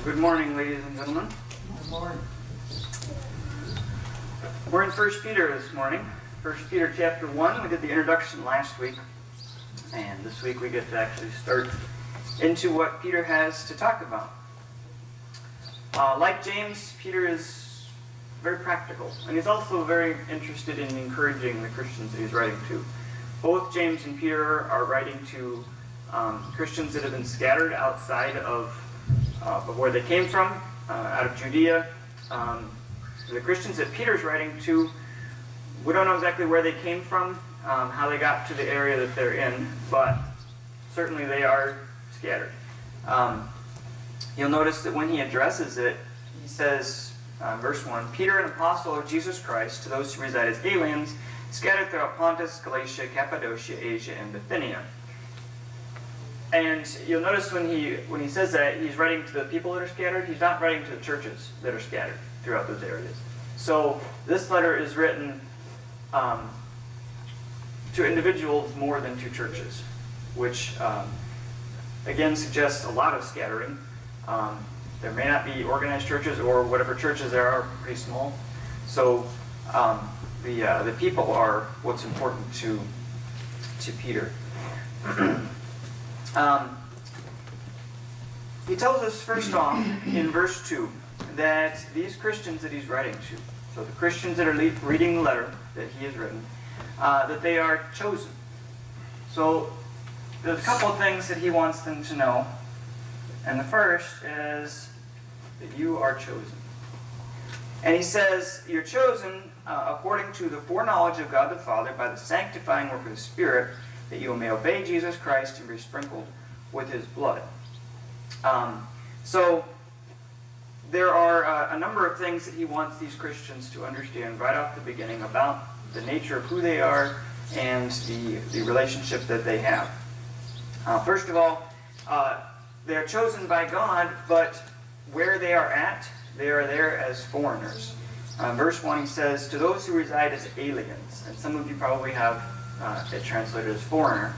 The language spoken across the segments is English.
Good morning, ladies and gentlemen. Good morning. We're in 1 Peter this morning. 1 Peter chapter 1. We did the introduction last week. And this week we get to actually start into what Peter has to talk about. Like James, Peter is very practical. And he's also very interested in encouraging the Christians that he's writing to. Both James and Peter are writing to Christians that have been scattered outside of where they came from, out of Judea. The Christians that Peter's writing to, we don't know exactly where they came from, how they got to the area that they're in, but certainly they are scattered. You'll notice that when he addresses it, he says, verse 1, Peter, an apostle of Jesus Christ, to those who reside as aliens, scattered throughout Pontus, Galatia, Cappadocia, Asia, and Bithynia. And you'll notice when he says that, he's writing to the people that are scattered. He's not writing to the churches that are scattered throughout those areas. So this letter is written to individuals more than to churches, which again suggests a lot of scattering. There may not be organized churches, or whatever churches there are pretty small. So the people are what's important to Peter. He tells us first off in verse 2 that these Christians that he's writing to, so the Christians that are reading the letter that he has written, that they are chosen. So there's a couple of things that he wants them to know. And the first is that you are chosen. And he says, you're chosen according to the foreknowledge of God the Father by the sanctifying work of the Spirit, that you may obey Jesus Christ and be sprinkled with his blood. So there are a number of things that he wants these Christians to understand right off the beginning about the nature of who they are and the relationship that they have. First of all, they are chosen by God, but where they are at, they are there as foreigners. Verse 1, he says, to those who reside as aliens. And some of you probably have it translated as foreigner.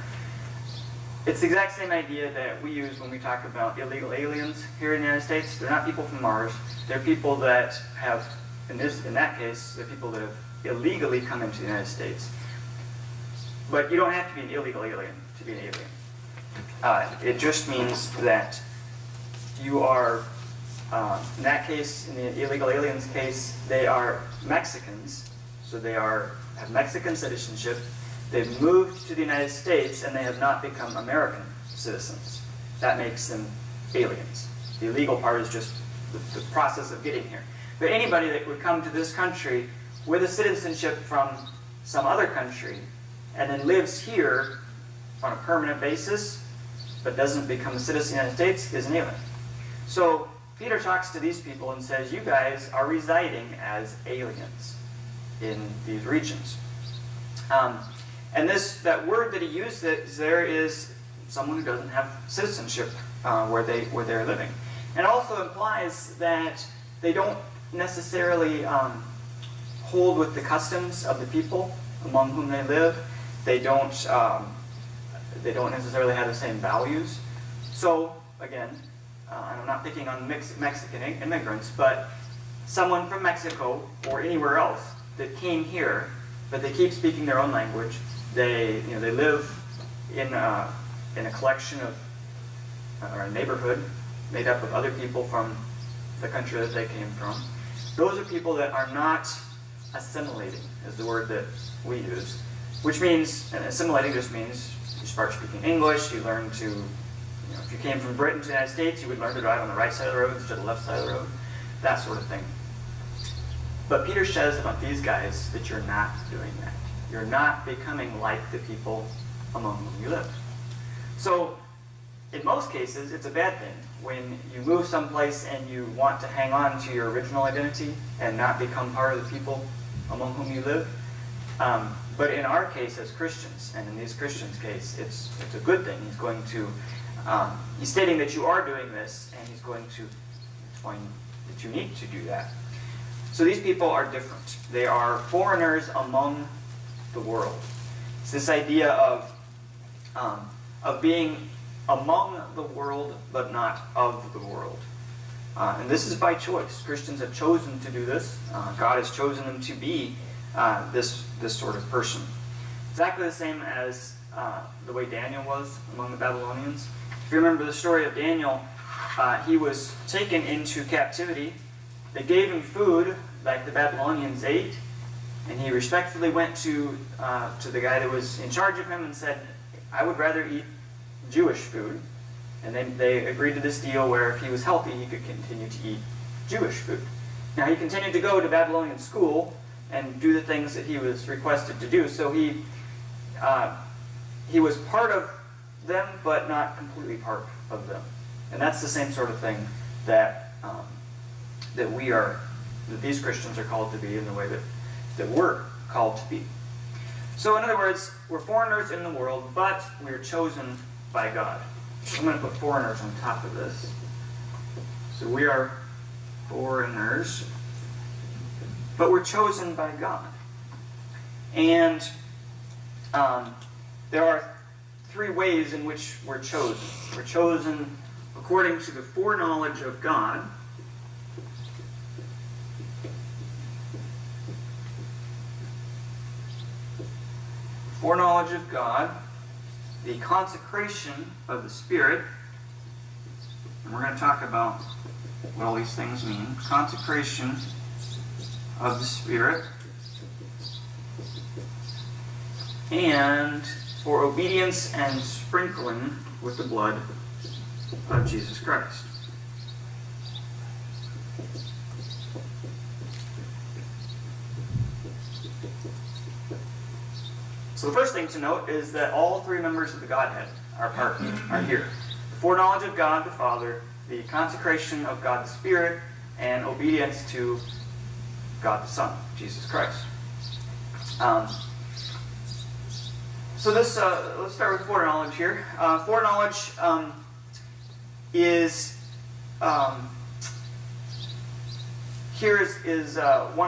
It's the exact same idea that we use when we talk about illegal aliens here in the United States. They're not people from Mars. They're people that have, in that case, they're people that have illegally come into the United States. But you don't have to be an illegal alien to be an alien. It just means that you are, in that case, in the illegal aliens case, they are Mexicans. So they have Mexican citizenship. They've moved to the United States and they have not become American citizens. That makes them aliens. The illegal part is just the process of getting here. But anybody that would come to this country with a citizenship from some other country and then lives here on a permanent basis but doesn't become a citizen of the United States is an alien. So Peter talks to these people and says, you guys are residing as aliens in these regions. And that word that he used there is someone who doesn't have citizenship where they're living. And also implies that they don't necessarily hold with the customs of the people among whom they live. They don't necessarily have the same values. So again, and I'm not picking on Mexican immigrants, but someone from Mexico or anywhere else that came here, but they keep speaking their own language. They live in a collection of, or a neighborhood made up of other people from the country that they came from. Those are people that are not assimilating, is the word that we use. Which means, and assimilating just means you start speaking English, you learn to, if you came from Britain to the United States, you would learn to drive on the right side of the road instead of the left side of the road, that sort of thing. But Peter says about these guys that you're not doing that. You're not becoming like the people among whom you live. So, in most cases, it's a bad thing when you move someplace and you want to hang on to your original identity and not become part of the people among whom you live. But in our case as Christians, and in these Christians' case, it's a good thing. He's stating that you are doing this, and he's going to explain that you need to do that. So these people are different. They are foreigners among the world. It's this idea of being among the world, but not of the world. And this is by choice. Christians have chosen to do this. God has chosen them to be this sort of person. Exactly the same as the way Daniel was among the Babylonians. If you remember the story of Daniel, he was taken into captivity. They gave him food like the Babylonians ate, and he respectfully went to the guy that was in charge of him and said, I would rather eat Jewish food. And then they agreed to this deal where if he was healthy, he could continue to eat Jewish food. Now he continued to go to Babylonian school and do the things that he was requested to do. So he was part of them, but not completely part of them. And that's the same sort of thing that that these Christians are called to be in the way that we're called to be. So in other words, we're foreigners in the world, but we're chosen by God. I'm going to put foreigners on top of this. So we are foreigners, but we're chosen by God. And there are three ways in which we're chosen. We're chosen according to the foreknowledge of God. Foreknowledge of God, the consecration of the Spirit, and we're going to talk about what all these things mean. Consecration of the Spirit, and for obedience and sprinkling with the blood of Jesus Christ. So the first thing to note is that all three members of the Godhead are here. The foreknowledge of God the Father, the consecration of God the Spirit, and obedience to God the Son, Jesus Christ. So this, let's start with foreknowledge here. Foreknowledge is one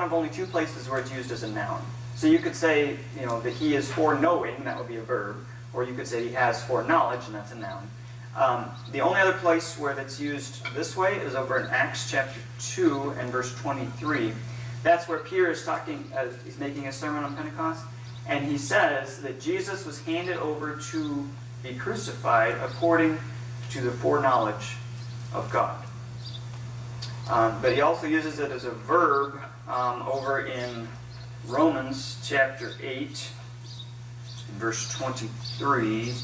of only two places where it's used as a noun. So you could say, that he is foreknowing, that would be a verb, or you could say he has foreknowledge, and that's a noun. The only other place where that's used this way is over in Acts chapter 2 and verse 23. That's where Peter is talking, he's making a sermon on Pentecost, and he says that Jesus was handed over to be crucified according to the foreknowledge of God. But he also uses it as a verb over in Romans chapter 8, verse 23.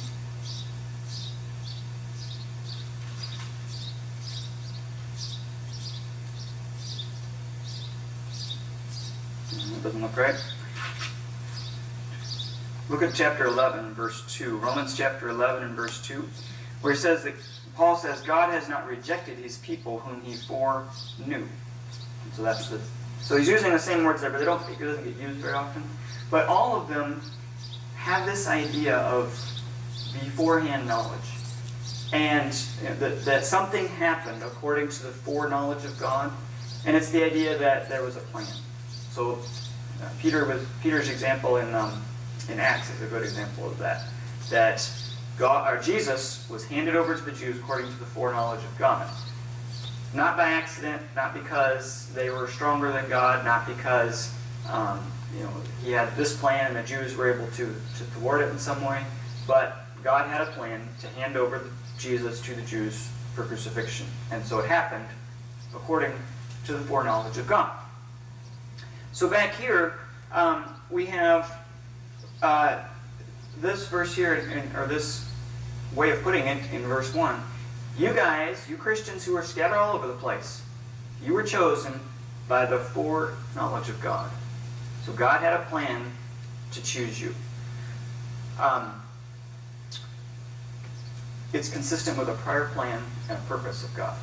It doesn't look right. Look at chapter 11, verse 2. Romans chapter 11 and verse 2, where he says that Paul says, God has not rejected his people whom he foreknew. So he's using the same words there, but it doesn't get used very often. But all of them have this idea of beforehand knowledge. And that something happened according to the foreknowledge of God. And it's the idea that there was a plan. So Peter's example in Acts is a good example of that. That Jesus was handed over to the Jews according to the foreknowledge of God. Not by accident, not because they were stronger than God, not because he had this plan and the Jews were able to thwart it in some way, but God had a plan to hand over Jesus to the Jews for crucifixion. And so it happened according to the foreknowledge of God. So back here, we have this verse here, or this way of putting it in verse 1. You guys, you Christians who are scattered all over the place, you were chosen by the foreknowledge of God. So God had a plan to choose you. It's consistent with a prior plan and a purpose of God,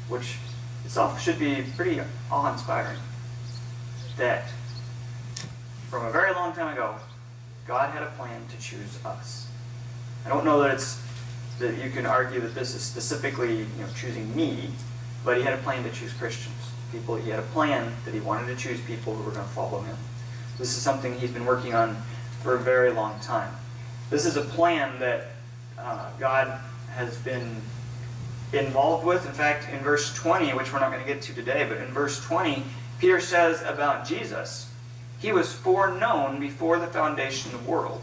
which itself should be pretty awe-inspiring. That from a very long time ago, God had a plan to choose us. I don't know that you can argue that this is specifically choosing me, but he had a plan to choose Christians. He had a plan that he wanted to choose people who were going to follow him. This is something he's been working on for a very long time. This is a plan that God has been involved with. In fact, in verse 20, which we're not going to get to today, but in verse 20, Peter says about Jesus, he was foreknown before the foundation of the world.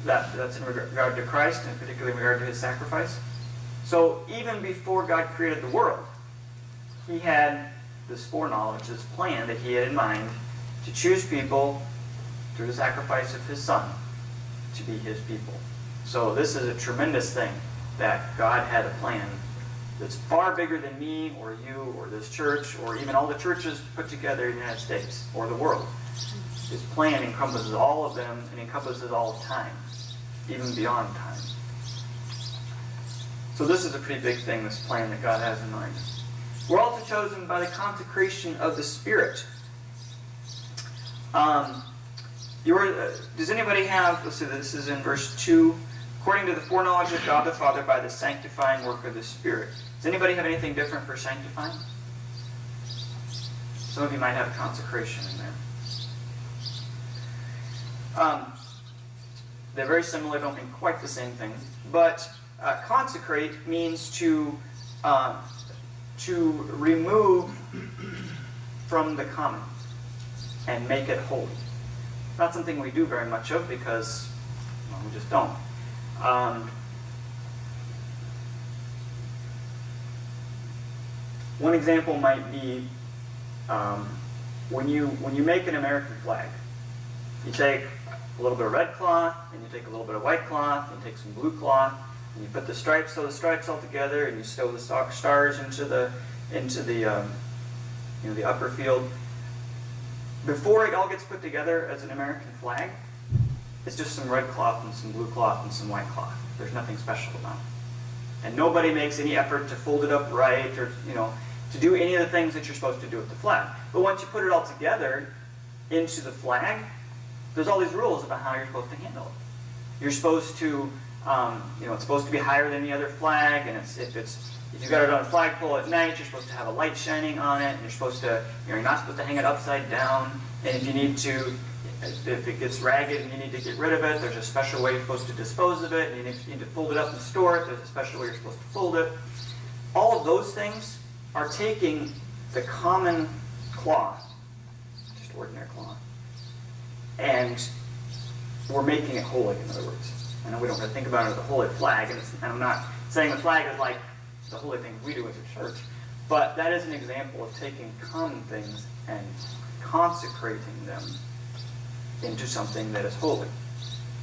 That's in regard to Christ, and particularly in regard to his sacrifice. So even before God created the world, he had this foreknowledge, this plan that he had in mind to choose people through the sacrifice of his Son to be his people. So this is a tremendous thing, that God had a plan that's far bigger than me or you or this church or even all the churches put together in the United States or the world. His plan encompasses all of them and encompasses all of time, even beyond time. So this is a pretty big thing, this plan that God has in mind. We're also chosen by the consecration of the Spirit. Does anybody have, let's see, this is in verse 2, according to the foreknowledge of God the Father by the sanctifying work of the Spirit. Does anybody have anything different for sanctifying? Some of you might have consecration in there. They're very similar, don't mean quite the same thing. But consecrate means to remove from the common and make it holy. Not something we do very much of because we just don't. One example might be when you make an American flag. You take a little bit of red cloth, and you take a little bit of white cloth, and you take some blue cloth, and you put the stripes all together, and you sew the stars into the upper field. Before it all gets put together as an American flag, it's just some red cloth and some blue cloth and some white cloth. There's nothing special about it. And nobody makes any effort to fold it up right or to do any of the things that you're supposed to do with the flag. But once you put it all together into the flag, there's all these rules about how you're supposed to handle it. You're supposed to, it's supposed to be higher than the other flag, and if you've got it on a flagpole at night, you're supposed to have a light shining on it, and you're not supposed to hang it upside down. And if you need to, if it gets ragged and you need to get rid of it, there's a special way you're supposed to dispose of it. And if you need to fold it up and store it, there's a special way you're supposed to fold it. All of those things are taking the common cloth, just ordinary cloth, and we're making it holy, in other words. I know we don't really think about it as a holy flag, and I'm not saying the flag is like the holy things we do as a church, but that is an example of taking common things and consecrating them into something that is holy.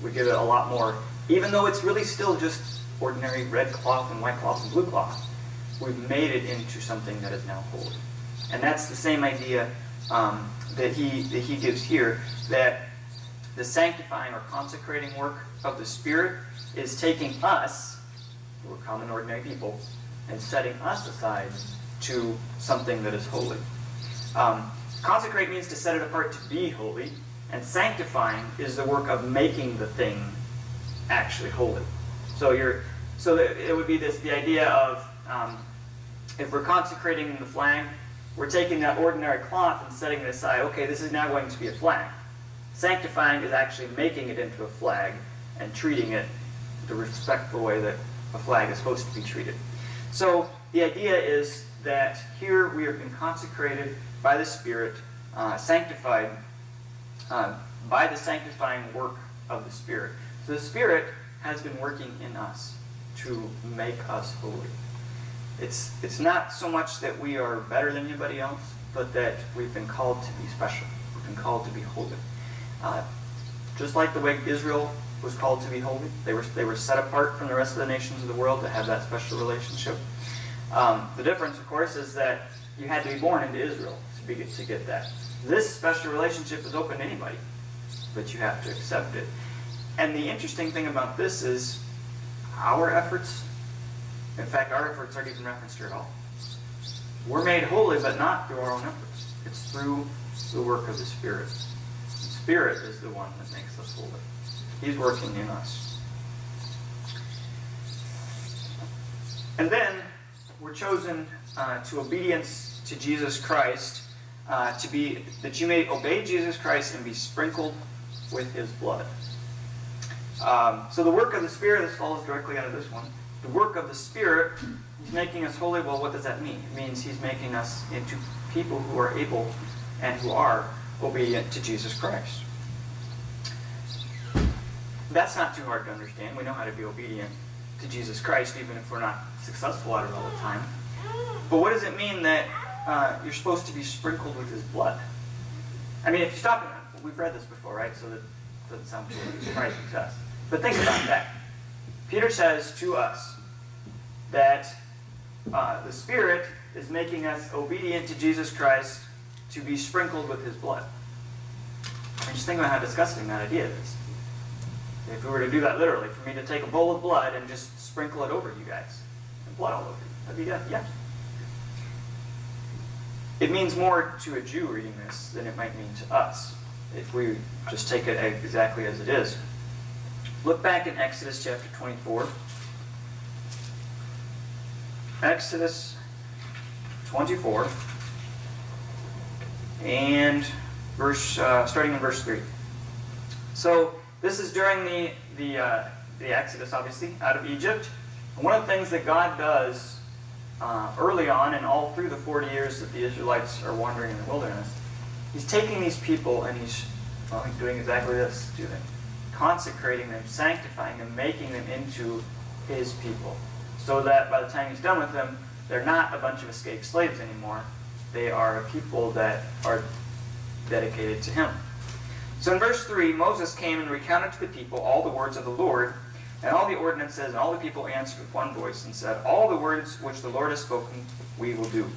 We give it a lot more, even though it's really still just ordinary red cloth and white cloth and blue cloth, we've made it into something that is now holy. And that's the same idea that he gives here, that the sanctifying or consecrating work of the Spirit is taking us, who are common ordinary people, and setting us aside to something that is holy. Consecrate means to set it apart to be holy, and sanctifying is the work of making the thing actually holy. So it would be the idea of if we're consecrating the flag, we're taking that ordinary cloth and setting it aside. Okay, this is now going to be a flag. Sanctifying is actually making it into a flag and treating it the respectful way that a flag is supposed to be treated. So the idea is that here we have been consecrated by the Spirit, sanctified by the sanctifying work of the Spirit. So the Spirit has been working in us to make us holy. It's not so much that we are better than anybody else, but that we've been called to be special. We've been called to be holy. Just like the way Israel was called to be holy, they were set apart from the rest of the nations of the world to have that special relationship. The difference, of course, is that you had to be born into Israel to get that. This special relationship is open to anybody, but you have to accept it. And the interesting thing about this is our efforts, in fact, our efforts aren't even referenced here at all. We're made holy, but not through our own efforts. It's through the work of the Spirit. The Spirit is the one that makes us holy. He's working in us. And then we're chosen to obedience to Jesus Christ, that you may obey Jesus Christ and be sprinkled with His blood. So the work of the Spirit, this follows directly out of this one, the work of the Spirit, he's making us holy. Well, what does that mean? It means he's making us into people who are able and who are obedient to Jesus Christ. That's not too hard to understand. We know how to be obedient to Jesus Christ, even if we're not successful at it all the time. But what does it mean that you're supposed to be sprinkled with his blood? I mean, if you stop it, we've read this before, right? So that doesn't sound too surprising to us. But think about that. Peter says to us that the Spirit is making us obedient to Jesus Christ to be sprinkled with his blood. And just think about how disgusting that idea is. If we were to do that literally, for me to take a bowl of blood and just sprinkle it over you guys, and blood all over you, that'd be, yeah. It means more to a Jew reading this than it might mean to us, if we just take it exactly as it is. Look back in Exodus chapter 24. Exodus 24, and starting in verse 3. So this is during the Exodus, obviously, out of Egypt. And one of the things that God does early on and all through the 40 years that the Israelites are wandering in the wilderness, he's taking these people and he's doing exactly this to them. Consecrating them, sanctifying them, making them into his people. So that by the time he's done with them, they're not a bunch of escaped slaves anymore. They are a people that are dedicated to him. So in verse 3, Moses came and recounted to the people all the words of the Lord, and all the ordinances, and all the people answered with one voice and said, all the words which the Lord has spoken, we will do.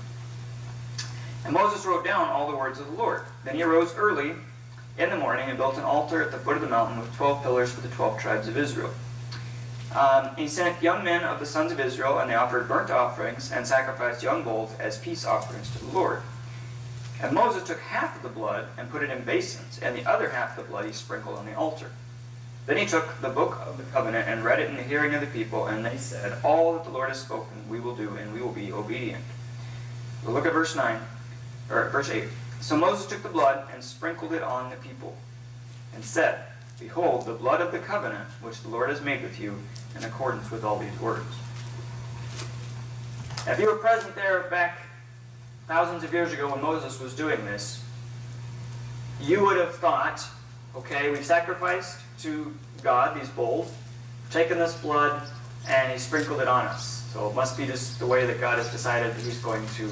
And Moses wrote down all the words of the Lord. Then he arose early in the morning and built an altar at the foot of the mountain with 12 pillars for the 12 tribes of Israel. He sent young men of the sons of Israel, and they offered burnt offerings and sacrificed young bulls as peace offerings to the Lord. And Moses took half of the blood and put it in basins, and the other half of the blood he sprinkled on the altar. Then he took the book of the covenant and read it in the hearing of the people, and they said, all that the Lord has spoken we will do, and we will be obedient. We'll look at verse 8. So Moses took the blood and sprinkled it on the people, and said, behold, the blood of the covenant which the Lord has made with you, in accordance with all these words. Now, if you were present there back thousands of years ago when Moses was doing this, you would have thought, okay, we've sacrificed to God these bulls, taken this blood, and he sprinkled it on us. So it must be just the way that God has decided that he's going to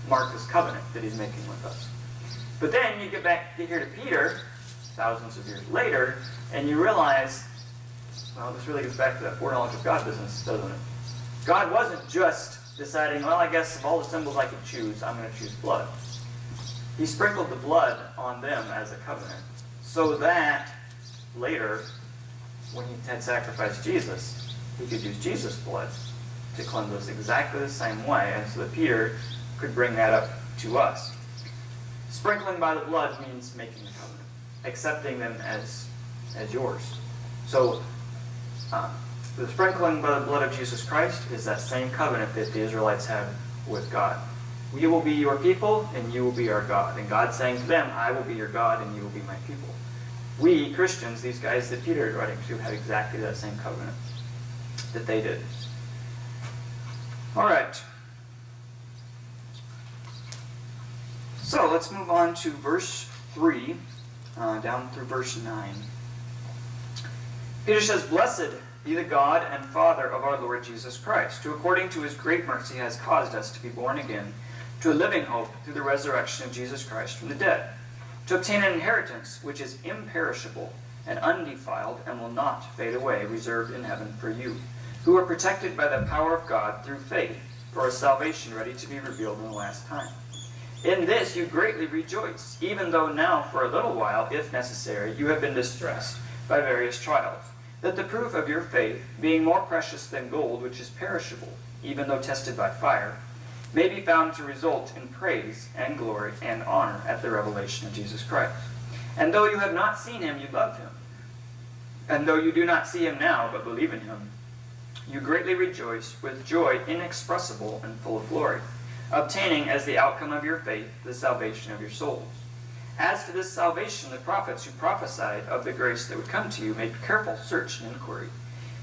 mark this covenant that he's making with us. But then you get here to Peter, thousands of years later, and you realize, well, this really gets back to that foreknowledge of God business, doesn't it? God wasn't just deciding, well, I guess of all the symbols I could choose, I'm going to choose blood. He sprinkled the blood on them as a covenant, so that later, when he had sacrificed Jesus, he could use Jesus' blood to cleanse us exactly the same way, and so that Peter could bring that up to us. Sprinkling by the blood means making the covenant, accepting them as yours. So, the sprinkling by the blood of Jesus Christ is that same covenant that the Israelites had with God. We will be your people, and you will be our God. And God saying to them, I will be your God, and you will be my people. We, Christians, these guys that Peter is writing to, have exactly that same covenant that they did. All right. So let's move on to verse 3, down through verse 9. Peter says, blessed be the God and Father of our Lord Jesus Christ, who according to his great mercy has caused us to be born again to a living hope through the resurrection of Jesus Christ from the dead, to obtain an inheritance which is imperishable and undefiled and will not fade away, reserved in heaven for you, who are protected by the power of God through faith, for a salvation ready to be revealed in the last time. In this you greatly rejoice, even though now for a little while, if necessary, you have been distressed by various trials, that the proof of your faith, being more precious than gold, which is perishable, even though tested by fire, may be found to result in praise and glory and honor at the revelation of Jesus Christ. And though you have not seen him, you love him. And though you do not see him now, but believe in him, you greatly rejoice with joy inexpressible and full of glory, obtaining as the outcome of your faith the salvation of your souls. As to this salvation, the prophets who prophesied of the grace that would come to you made careful search and inquiry,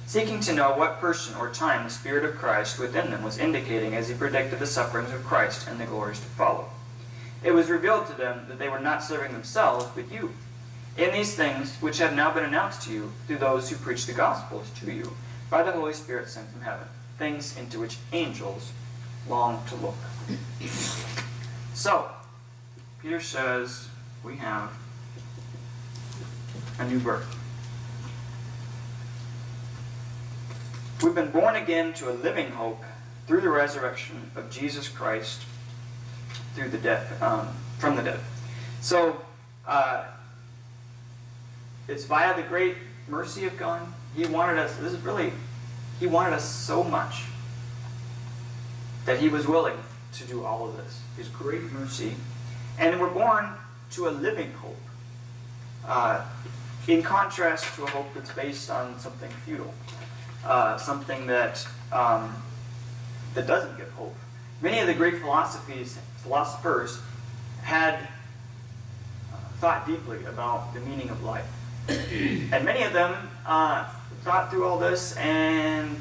seeking to know what person or time the Spirit of Christ within them was indicating as he predicted the sufferings of Christ and the glories to follow. It was revealed to them that they were not serving themselves, but you, in these things which have now been announced to you through those who preach the gospel to you by the Holy Spirit sent from heaven, things into which angels long to look. So, Peter says we have a new birth. We've been born again to a living hope through the resurrection of Jesus Christ through the dead, from the dead. So, it's via the great mercy of God. He wanted us. He wanted us so much that he was willing to do all of this. His great mercy, and we're born to a living hope. In contrast to a hope that's based on something futile. Something that doesn't give hope. Many of the Greek philosophers had thought deeply about the meaning of life. And many of them thought through all this, and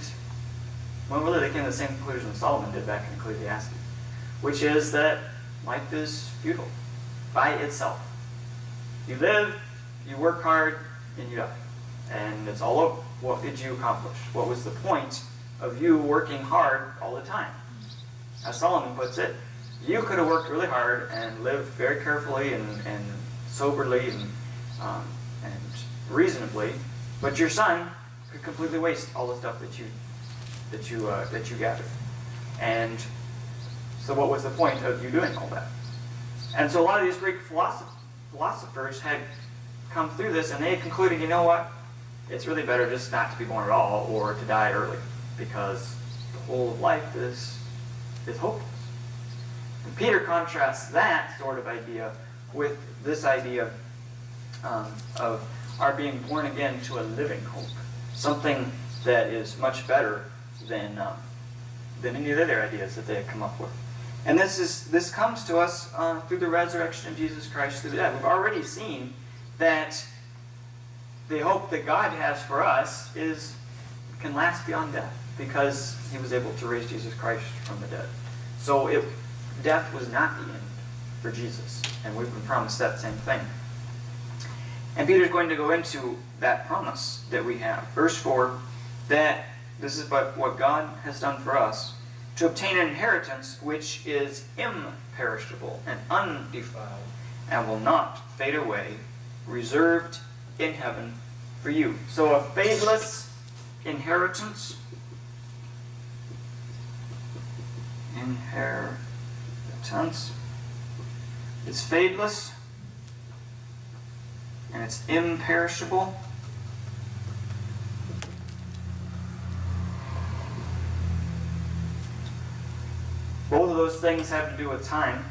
well, really they came to the same conclusion Solomon did back in Ecclesiastes, which is that life is futile by itself. You live, you work hard, and you die. And it's all over. What did you accomplish? What was the point of you working hard all the time? As Solomon puts it, you could have worked really hard and lived very carefully and soberly and reasonably, but your son could completely waste all the stuff that you gathered. And so what was the point of you doing all that? And so a lot of these Greek philosophers had come through this, and they had concluded, you know what? It's really better just not to be born at all or to die early, because the whole of life is hopeless. And Peter contrasts that sort of idea with this idea of our being born again to a living hope, something that is much better than any of the other ideas that they had come up with. And this comes to us through the resurrection of Jesus Christ through the dead. We've already seen that the hope that God has for us can last beyond death, because he was able to raise Jesus Christ from the dead. So death was not the end for Jesus, and we've been promised that same thing. And Peter's going to go into that promise that we have. Verse 4, that this is but what God has done for us, to obtain an inheritance which is imperishable and undefiled, and will not fade away, reserved in heaven for you. So a fadeless inheritance. Inheritance. It's fadeless and it's imperishable. Both of those things have to do with time.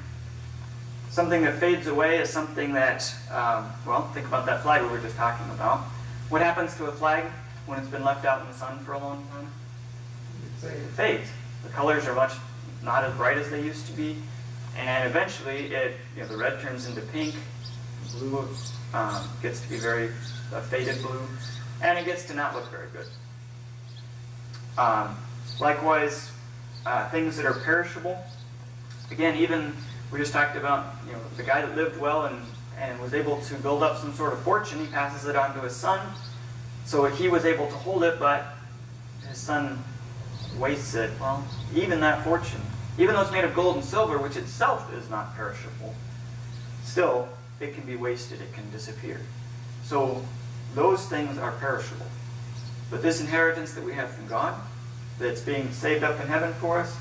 Something that fades away is something that, think about that flag we were just talking about. What happens to a flag when it's been left out in the sun for a long time? It fades. The colors are not as bright as they used to be, and eventually the red turns into pink, blue gets to be very faded blue, and it gets to not look very good. Likewise, things that are perishable. Again, even we just talked about the guy that lived well and was able to build up some sort of fortune. He passes it on to his son, so he was able to hold it, but his son wastes it. Well, even that fortune, even though it's made of gold and silver, which itself is not perishable, still it can be wasted, it can disappear. So those things are perishable. But this inheritance that we have from God, that's being saved up in heaven for us,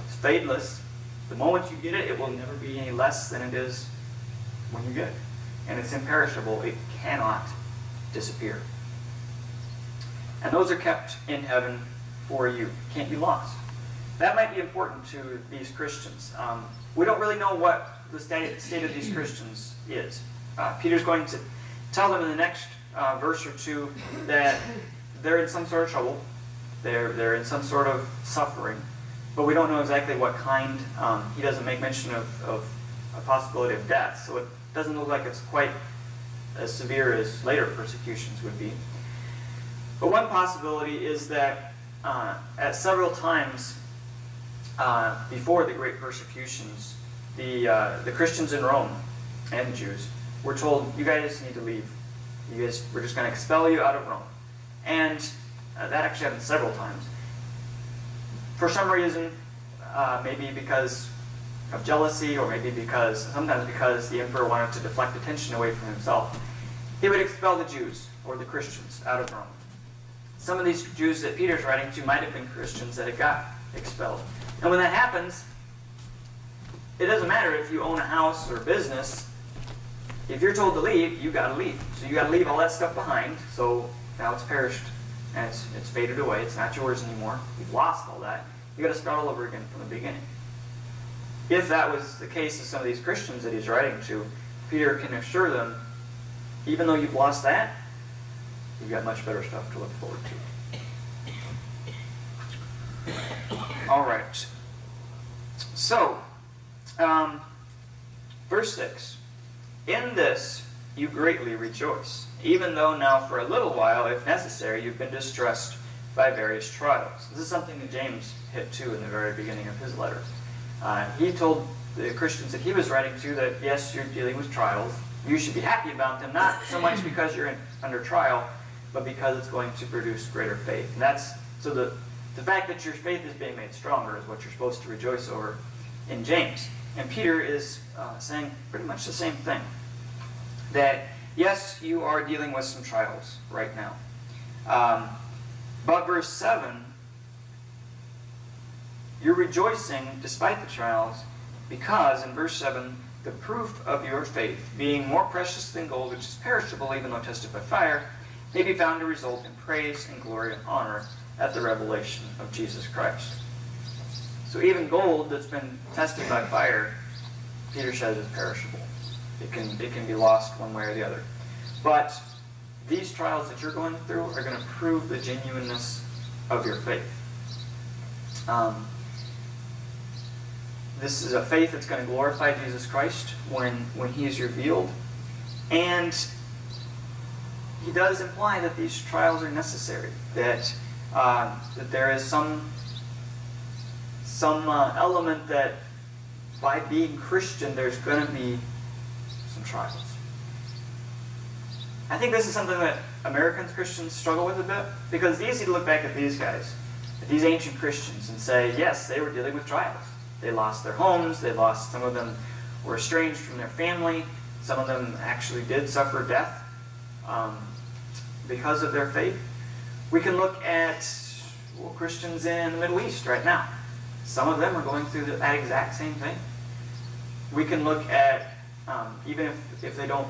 it's fadeless. The moment you get it, it will never be any less than it is when you get it. And it's imperishable. It cannot disappear. And those are kept in heaven for you. Can't be lost. That might be important to these Christians. We don't really know what the state of these Christians is. Peter's going to tell them in the next verse or two that they're in some sort of trouble. They're in some sort of suffering, but we don't know exactly what kind. He doesn't make mention of a possibility of death, so it doesn't look like it's quite as severe as later persecutions would be. But one possibility is that at several times before the great persecutions, the Christians in Rome and the Jews were told, you guys need to leave. We're just going to expel you out of Rome. And that actually happened several times. For some reason, maybe because of jealousy, or maybe sometimes because the emperor wanted to deflect attention away from himself, he would expel the Jews, or the Christians, out of Rome. Some of these Jews that Peter's writing to might have been Christians that had got expelled. And when that happens, it doesn't matter if you own a house or a business. If you're told to leave, you got to leave. So you got to leave all that stuff behind. So now it's perished, and it's faded away. It's not yours anymore. You've lost all that. You got to start all over again from the beginning. If that was the case of some of these Christians that he's writing to, Peter can assure them, even though you've lost that, you've got much better stuff to look forward to. All right. So, verse 6. In this you greatly rejoice, even though now for a little while, if necessary, you've been distressed by various trials. This is something that James hit too in the very beginning of his letter. He told the Christians that he was writing to that, yes, you're dealing with trials. You should be happy about them, not so much because you're under trial, but because it's going to produce greater faith. And so the fact that your faith is being made stronger is what you're supposed to rejoice over in James. And Peter is saying pretty much the same thing. That, yes, you are dealing with some trials right now. But verse 7, you're rejoicing despite the trials because, in verse 7, the proof of your faith, being more precious than gold, which is perishable even though tested by fire, may be found to result in praise and glory and honor at the revelation of Jesus Christ. So even gold that's been tested by fire, Peter says is perishable. It can be lost one way or the other. But these trials that you're going through are going to prove the genuineness of your faith. This is a faith that's going to glorify Jesus Christ when he is revealed. And he does imply that these trials are necessary, that there is some element that by being Christian there's going to be some trials. I think this is something that American Christians struggle with a bit, because it's easy to look back at these guys, at these ancient Christians, and say, yes, they were dealing with trials. They lost their homes, some of them were estranged from their family, some of them actually did suffer death because of their faith. We can look at Christians in the Middle East right now. Some of them are going through that exact same thing. We can look at, even if they don't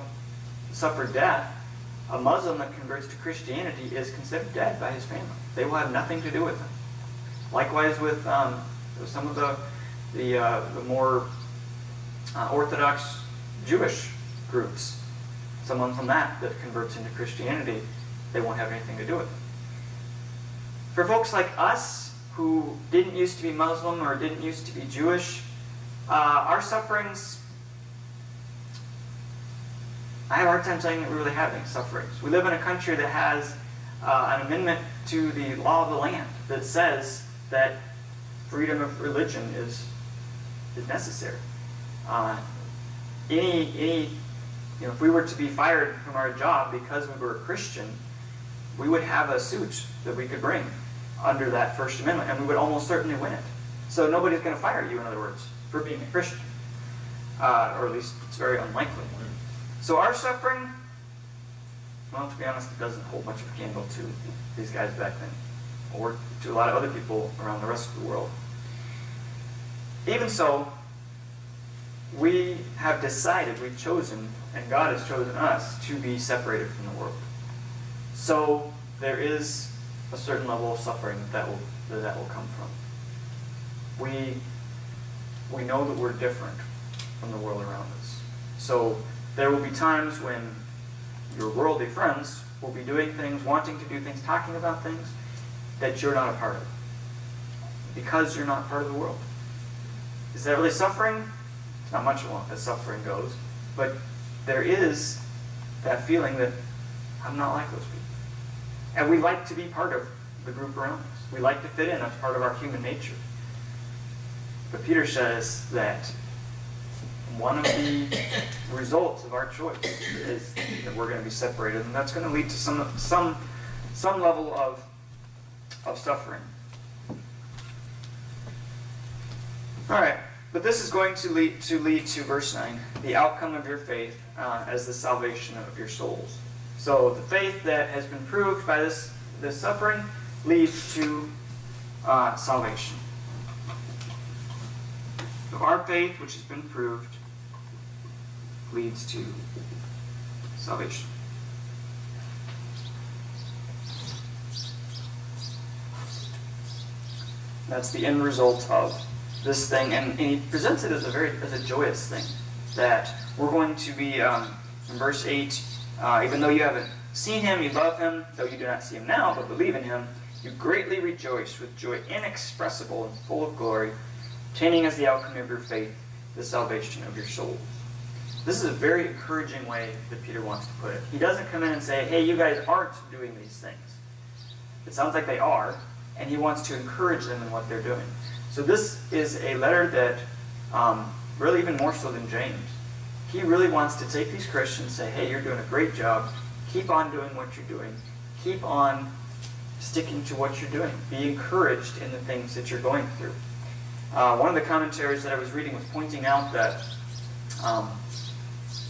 suffer death, a Muslim that converts to Christianity is considered dead by his family. They will have nothing to do with him. Likewise with some of the more Orthodox Jewish groups. Someone from that converts into Christianity, they won't have anything to do with it. For folks like us who didn't used to be Muslim or didn't used to be Jewish, our sufferings, I have a hard time saying that we really have any sufferings. We live in a country that has an amendment to the law of the land that says that freedom of religion is necessary. If we were to be fired from our job because we were a Christian, we would have a suit that we could bring under that First Amendment, and we would almost certainly win it. So nobody's going to fire you, in other words, for being a Christian. Or at least it's very unlikely. So our suffering, well, to be honest, it doesn't hold much of a candle to these guys back then, or to a lot of other people around the rest of the world. Even so, we have decided, we've chosen, and God has chosen us to be separated from the world. So there is a certain level of suffering that will come from. We know that we're different from the world around us. So there will be times when your worldly friends will be doing things, wanting to do things, talking about things that you're not a part of, because you're not part of the world. Is that really suffering? It's not much as suffering goes, but there is that feeling that I'm not like those people. And we like to be part of the group around us. We like to fit in. That's part of our human nature. But Peter says that one of the results of our choice is that we're going to be separated, and that's going to lead to some level of suffering. All right, but this is going to lead to verse 9, the outcome of your faith as the salvation of your souls. So the faith that has been proved by this suffering leads to salvation. So our faith, which has been proved, leads to salvation. That's the end result of this thing, and he presents it as a joyous thing, that we're going to be, in verse 8, even though you haven't seen him, you love him, though you do not see him now, but believe in him, you greatly rejoice with joy inexpressible and full of glory, obtaining as the outcome of your faith the salvation of your souls. This is a very encouraging way that Peter wants to put it. He doesn't come in and say, hey, you guys aren't doing these things. It sounds like they are, and he wants to encourage them in what they're doing. So this is a letter that, really even more so than James, he really wants to take these Christians and say, hey, you're doing a great job. Keep on doing what you're doing. Keep on sticking to what you're doing. Be encouraged in the things that you're going through. One of the commentaries that I was reading was pointing out that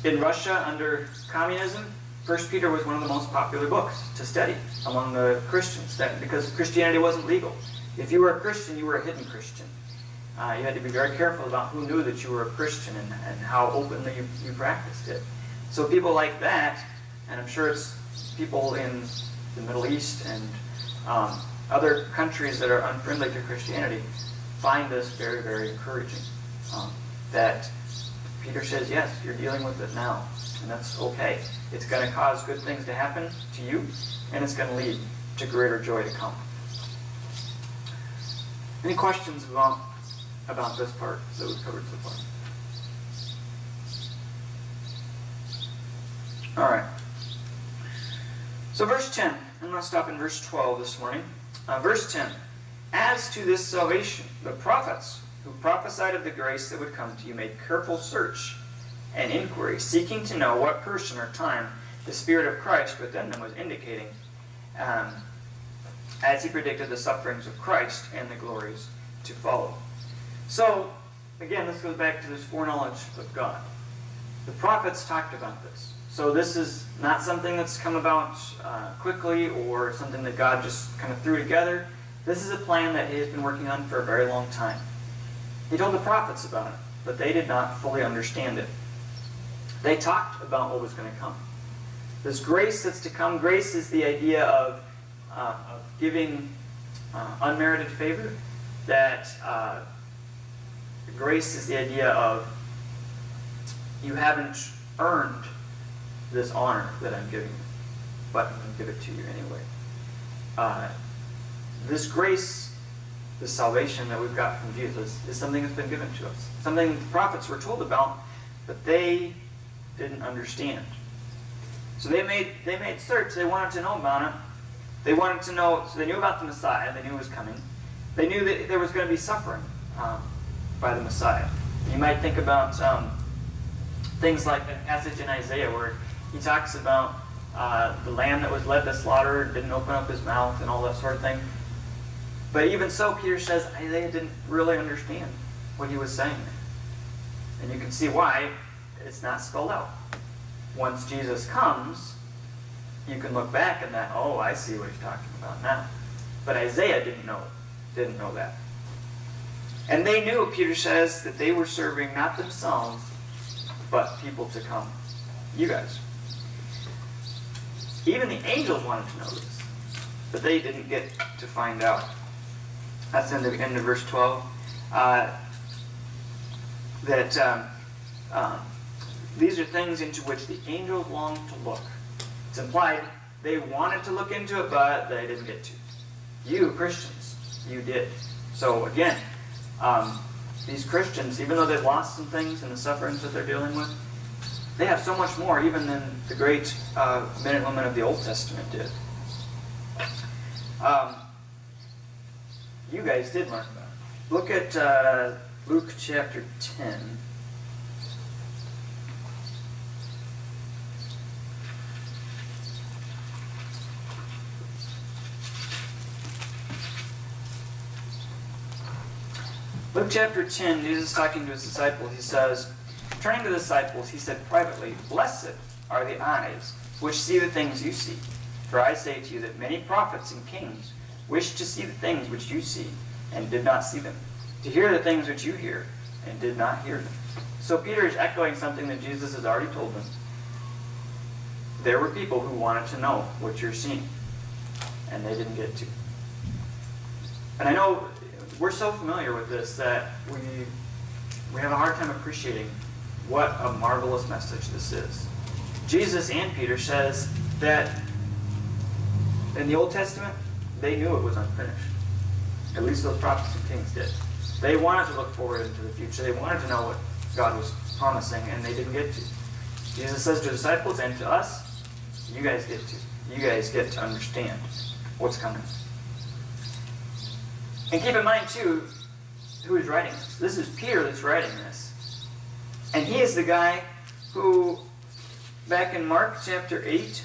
in Russia, under communism, 1 Peter was one of the most popular books to study among the Christians, because Christianity wasn't legal. If you were a Christian, you were a hidden Christian. You had to be very careful about who knew that you were a Christian and how openly you practiced it. So people like that, and I'm sure it's people in the Middle East and other countries that are unfriendly to Christianity, find this very, very encouraging. That Peter says, yes, you're dealing with it now, and that's okay. It's going to cause good things to happen to you, and it's going to lead to greater joy to come. Any questions about this part that we've covered so far? All right. So verse 10. I'm going to stop in verse 12 this morning. Verse 10. As to this salvation, the prophets who prophesied of the grace that would come to you made careful search and inquiry, seeking to know what person or time the Spirit of Christ within them was indicating, as he predicted the sufferings of Christ and the glories to follow. So, again, this goes back to this foreknowledge of God. The prophets talked about this. So this is not something that's come about quickly or something that God just kind of threw together. This is a plan that he has been working on for a very long time. He told the prophets about it, but they did not fully understand it. They talked about what was going to come. This grace that's to come, grace is the idea of giving unmerited favor. That grace is the idea of you haven't earned this honor that I'm giving you, but I'm going to give it to you anyway. This grace, this salvation that we've got from Jesus, is something that's been given to us. Something the prophets were told about, but they didn't understand. So they made search. They wanted to know about it. They wanted to know, so they knew about the Messiah. They knew it was coming. They knew that there was going to be suffering by the Messiah. You might think about things like that passage in Isaiah where he talks about the lamb that was led to slaughter, didn't open up his mouth, and all that sort of thing. But even so, Peter says Isaiah didn't really understand what he was saying. And you can see why it's not spelled out. Once Jesus comes, you can look back at that, oh, I see what he's talking about now. But Isaiah didn't know that. And they knew, Peter says, that they were serving not themselves, but people to come. You guys. Even the angels wanted to know this, but they didn't get to find out. That's in the end of verse 12. These are things into which the angels longed to look. It's implied they wanted to look into it, but they didn't get to. You, Christians, you did. So again, these Christians, even though they've lost some things in the sufferings that they're dealing with, they have so much more even than the great men and women of the Old Testament did. You guys did learn about it. Look at Luke chapter 10. Luke chapter 10, Jesus is talking to his disciples. He says, turning to the disciples, he said privately, "Blessed are the eyes which see the things you see. For I say to you that many prophets and kings wished to see the things which you see, and did not see them, to hear the things which you hear, and did not hear them." So Peter is echoing something that Jesus has already told them. There were people who wanted to know what you're seeing, and they didn't get to. And I know we're so familiar with this that we have a hard time appreciating what a marvelous message this is. Jesus and Peter says that in the Old Testament, they knew it was unfinished. At least those prophets and kings did. They wanted to look forward into the future. They wanted to know what God was promising, and they didn't get to. Jesus says to the disciples and to us, you guys get to. You guys get to understand what's coming. And keep in mind, too, who is writing this. This is Peter that's writing this. And he is the guy who, back in Mark chapter 8,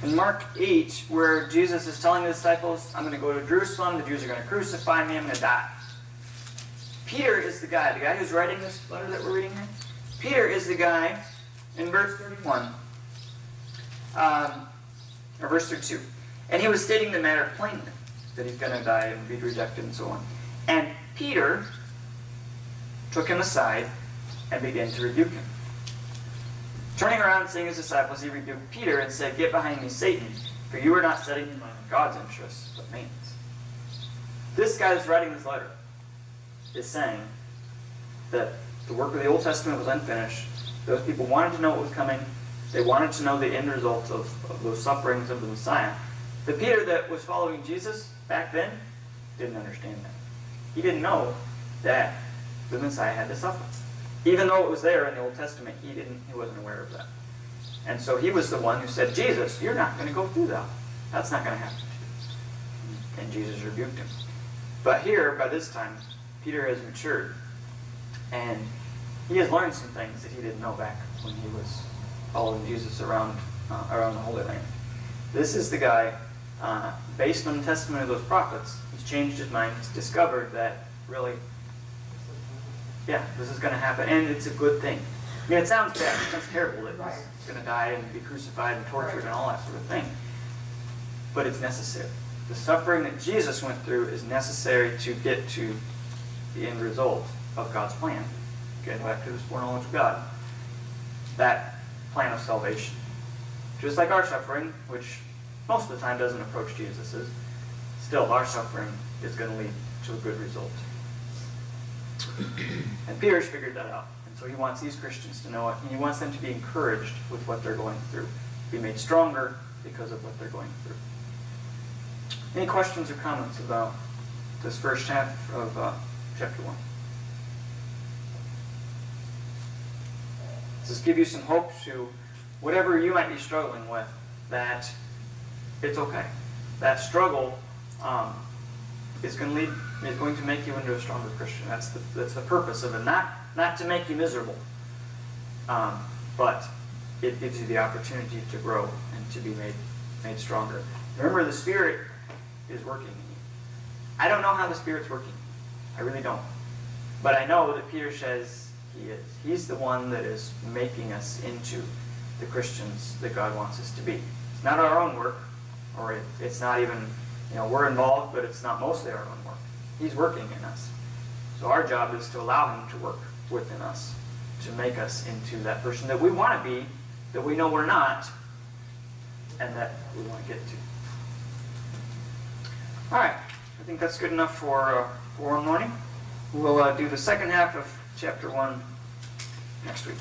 in Mark 8, where Jesus is telling the disciples, I'm going to go to Jerusalem, the Jews are going to crucify me, I'm going to die. Peter is the guy who's writing this letter that we're reading here. Peter is the guy, in verse 31, or verse 32. And he was stating the matter plainly, that he's going to die and be rejected and so on. And Peter took him aside and began to rebuke him. Turning around and seeing his disciples, he rebuked Peter and said, "Get behind me, Satan, for you are not setting your mind on God's interests, but man's." This guy that's writing this letter is saying that the work of the Old Testament was unfinished. Those people wanted to know what was coming. They wanted to know the end result of those sufferings of the Messiah. The Peter that was following Jesus back then didn't understand that. He didn't know that the Messiah had to suffer. Even though it was there in the Old Testament, he wasn't aware of that. And so he was the one who said, "Jesus, you're not going to go through that. That's not going to happen to you." And Jesus rebuked him. But here, by this time, Peter has matured. And he has learned some things that he didn't know back when he was following Jesus around the Holy Land. This is the guy, based on the testimony of those prophets, he's changed his mind. He's discovered that really, this is going to happen, and it's a good thing. I mean, it sounds bad. It sounds terrible that he's going to die and be crucified and tortured and all that sort of thing. But it's necessary. The suffering that Jesus went through is necessary to get to the end result of God's plan. Getting back to this foreknowledge of God. That plan of salvation. Just like our suffering, which most of the time doesn't approach Jesus's, still our suffering is going to lead to a good result. And Peter's figured that out. And so he wants these Christians to know it, and he wants them to be encouraged with what they're going through. Be made stronger because of what they're going through. Any questions or comments about this first half of chapter 1? Does this give you some hope to whatever you might be struggling with, that it's okay? That struggle is going to make you into a stronger Christian. That's the purpose of it. Not to make you miserable, but it gives you the opportunity to grow and to be made stronger. Remember, the Spirit is working in you. I don't know how the Spirit's working. I really don't. But I know that Peter says he is. He's the one that is making us into the Christians that God wants us to be. It's not our own work, or it's not even, we're involved, but it's not mostly our own work. He's working in us. So our job is to allow him to work within us, to make us into that person that we want to be, that we know we're not, and that we want to get to. All right, I think that's good enough for one morning. We'll do the second half of chapter 1 next week.